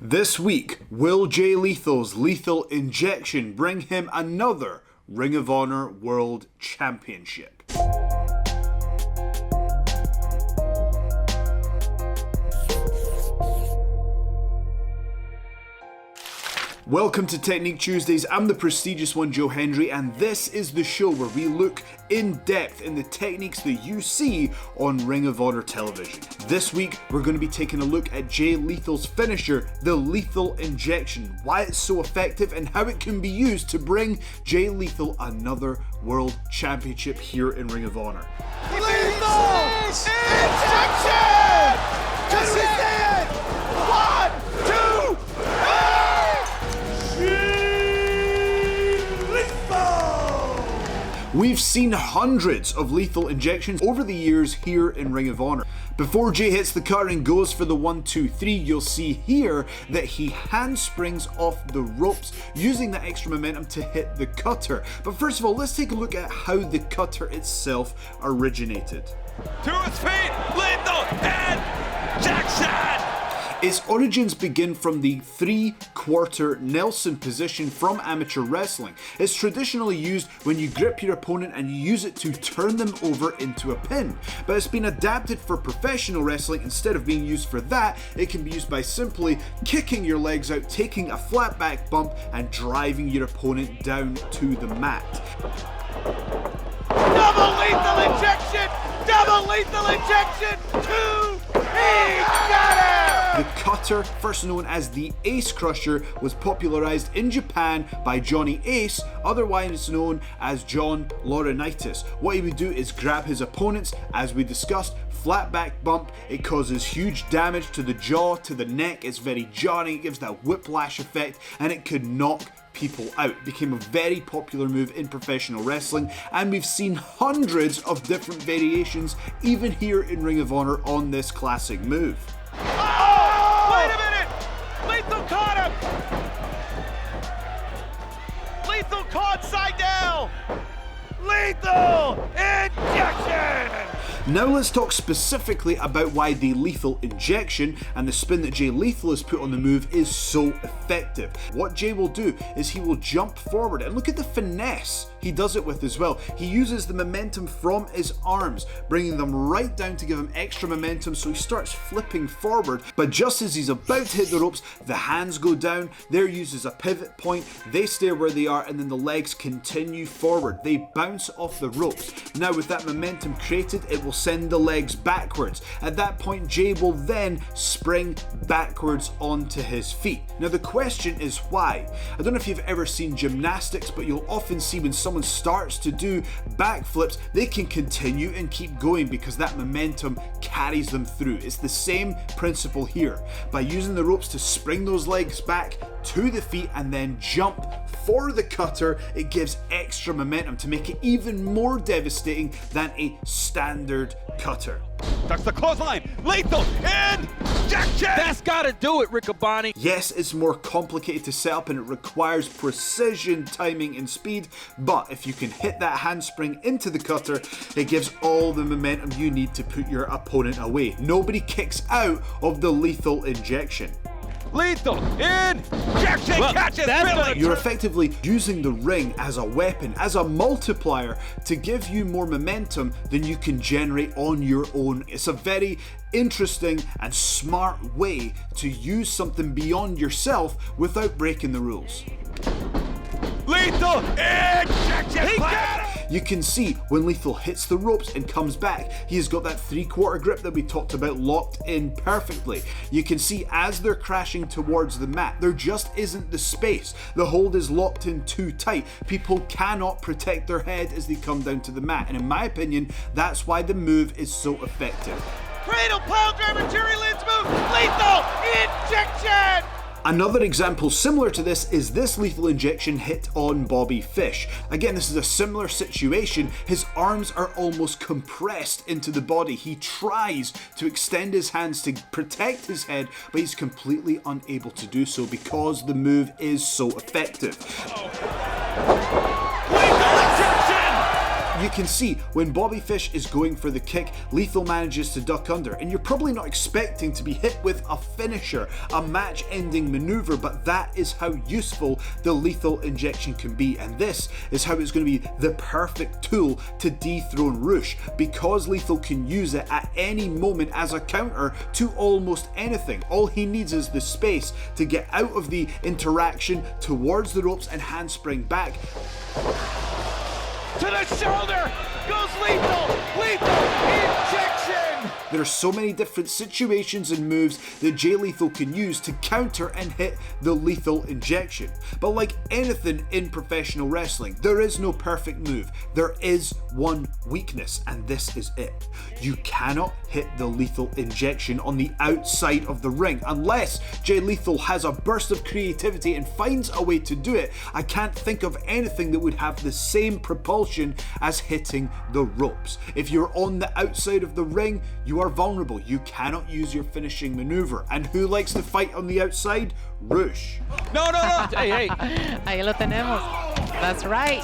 This week, will Jay Lethal's lethal injection bring him another Ring of Honor World Championship? Welcome to Technique Tuesdays. I'm the prestigious one, Joe Hendry, and this is the show where we look in depth in the techniques that you see on Ring of Honor television. This week, we're going to be taking a look at Jay Lethal's finisher, the lethal injection, why it's so effective, and how it can be used to bring Jay Lethal another World Championship here in Ring of Honor. Lethal injection! Can we see it? 1, 2, 3! We've seen hundreds of lethal injections over the years here in Ring of Honor. Before Jay hits the cutter and goes for the 1, 2, 3, you'll see here that he handsprings off the ropes using that extra momentum to hit the cutter. But first of all, let's take a look at how the cutter itself originated. To his feet, Lethal and Jackson! Its origins begin from the 3-quarter Nelson position from amateur wrestling. It's traditionally used when you grip your opponent and you use it to turn them over into a pin. But it's been adapted for professional wrestling. Instead of being used for that, it can be used by simply kicking your legs out, taking a flat back bump and driving your opponent down to the mat. Double lethal injection! Double lethal injection! 2, he got it! The cutter, first known as the Ace Crusher, was popularized in Japan by Johnny Ace, otherwise known as John Laurinaitis. What he would do is grab his opponents, as we discussed, flat back bump. It causes huge damage to the jaw, to the neck. It's very jarring, it gives that whiplash effect, and it could knock people out. It became a very popular move in professional wrestling, and we've seen hundreds of different variations even here in Ring of Honor on this classic move. Oh! Wait a minute! Lethal caught him! Lethal caught Sydal! Lethal injection! Now let's talk specifically about why the lethal injection and the spin that Jay Lethal has put on the move is so effective. What Jay will do is he will jump forward, and look at the finesse he does it with as well. He uses the momentum from his arms, bringing them right down to give him extra momentum, so he starts flipping forward. But just as he's about to hit the ropes, the hands go down, they're used as a pivot point, they stay where they are, and then the legs continue forward. They bounce off the ropes. Now with that momentum created, it will send the legs backwards. At that point, Jay will then spring backwards onto his feet. Now the question is why? I don't know if you've ever seen gymnastics, but you'll often see when someone starts to do backflips, they can continue and keep going because that momentum carries them through. It's the same principle here. By using the ropes to spring those legs back to the feet and then jump for the cutter, it gives extra momentum to make it even more devastating than a standard cutter. Ducks the clothesline, lethal injection! That's gotta do it, Riccaboni. Yes, it's more complicated to set up and it requires precision, timing and speed, but if you can hit that handspring into the cutter, it gives all the momentum you need to put your opponent away. Nobody kicks out of the lethal injection. Lethal injection! Well, Catches that's Billy! You're effectively using the ring as a weapon, as a multiplier to give you more momentum than you can generate on your own. It's a very interesting and smart way to use something beyond yourself without breaking the rules. Lethal injection! He got it! You can see when Lethal hits the ropes and comes back, he has got that 3-quarter grip that we talked about locked in perfectly. You can see as they're crashing towards the mat, there just isn't the space. The hold is locked in too tight. People cannot protect their head as they come down to the mat, and in my opinion, that's why the move is so effective. Cradle pile driver, Jerry Lynn's move, lethal injection! Another example similar to this is this lethal injection hit on Bobby Fish. Again, this is a similar situation. His arms are almost compressed into the body. He tries to extend his hands to protect his head, but he's completely unable to do so because the move is so effective. Lethal injection! You can see when Bobby Fish is going for the kick, Lethal manages to duck under, and you're probably not expecting to be hit with a finisher, a match-ending maneuver, but that is how useful the Lethal Injection can be, and this is how it's going to be the perfect tool to dethrone Rush, because Lethal can use it at any moment as a counter to almost anything. All he needs is the space to get out of the interaction towards the ropes and handspring back. To the shoulder goes Lethal! Lethal Injection! There are so many different situations and moves that Jay Lethal can use to counter and hit the Lethal Injection. But like anything in professional wrestling, there is no perfect move. There is one weakness, and this is it. You cannot hit the Lethal Injection on the outside of the ring unless Jay Lethal has a burst of creativity and finds a way to do it. I can't think of anything that would have the same propulsion as hitting the ropes. If you're on the outside of the ring, you are vulnerable. You cannot use your finishing maneuver. And who likes to fight on the outside? Rush. No. Hey. Ahí lo tenemos. That's right.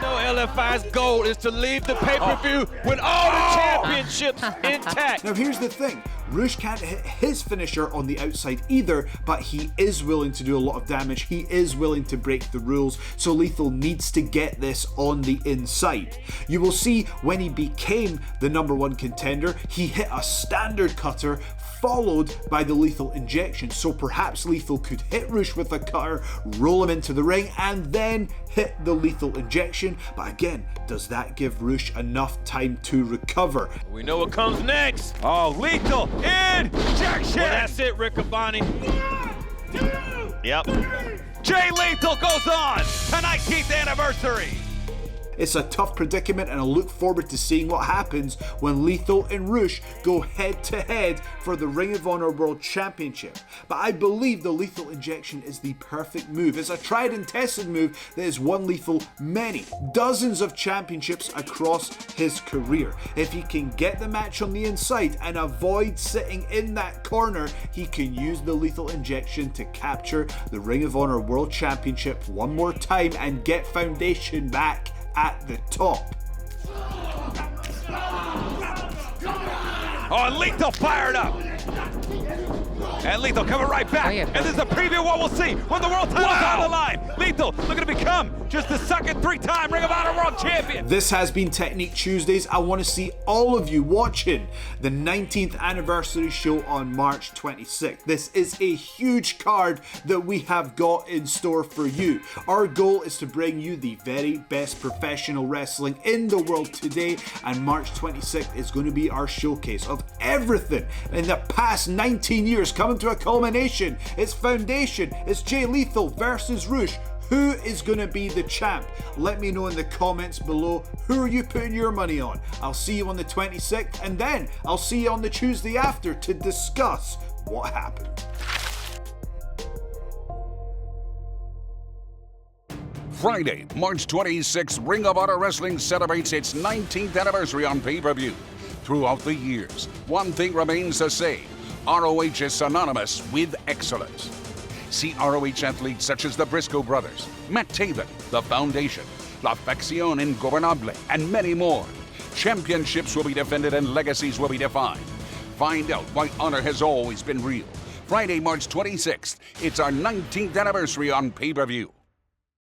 No, LFI's goal is to leave the pay-per-view with all the championships intact. Now here's the thing. Rush can't hit his finisher on the outside either, but he is willing to do a lot of damage. He is willing to break the rules, so Lethal needs to get this on the inside. You will see when he became the #1 contender, he hit a standard cutter followed by the Lethal Injection, so perhaps Lethal could hit Rush with a cutter, roll him into the ring, and then hit the Lethal Injection. But again, does that give Rush enough time to recover? We know what comes next. Oh, Lethal Injection! Well, that's it, Riccaboni. Yep. Jay Lethal goes on to 19th anniversary. It's a tough predicament, and I look forward to seeing what happens when Lethal and Rush go head to head for the Ring of Honor World Championship. But I believe the Lethal Injection is the perfect move. It's a tried and tested move that has won Lethal dozens of championships across his career. If he can get the match on the inside and avoid sitting in that corner, he can use the Lethal Injection to capture the Ring of Honor World Championship one more time and get Foundation back at the top. Oh, and Lethal fired up. And Lethal coming right back. And this is a preview of what we'll see when the world title's on the line. Lethal looking to become just the second 3-time Ring of Honor World Champion. This has been Technique Tuesdays. I want to see all of you watching the 19th anniversary show on March 26th. This is a huge card that we have got in store for you. Our goal is to bring you the very best professional wrestling in the world today, and March 26th is going to be our showcase of everything in the past 19 years coming to a culmination. It's Foundation, it's Jay Lethal versus Rush. Who is going to be the champ? Let me know in the comments below. Who are you putting your money on? I'll see you on the 26th, and then I'll see you on the Tuesday after to discuss what happened. Friday, March 26th, Ring of Honor Wrestling celebrates its 19th anniversary on pay-per-view. Throughout the years, one thing remains the same. ROH is synonymous with excellence. See ROH athletes such as the Briscoe Brothers, Matt Taven, the Foundation, La Facción Ingobernable, and many more. Championships will be defended and legacies will be defined. Find out why honor has always been real. Friday, March 26th, it's our 19th anniversary on pay-per-view.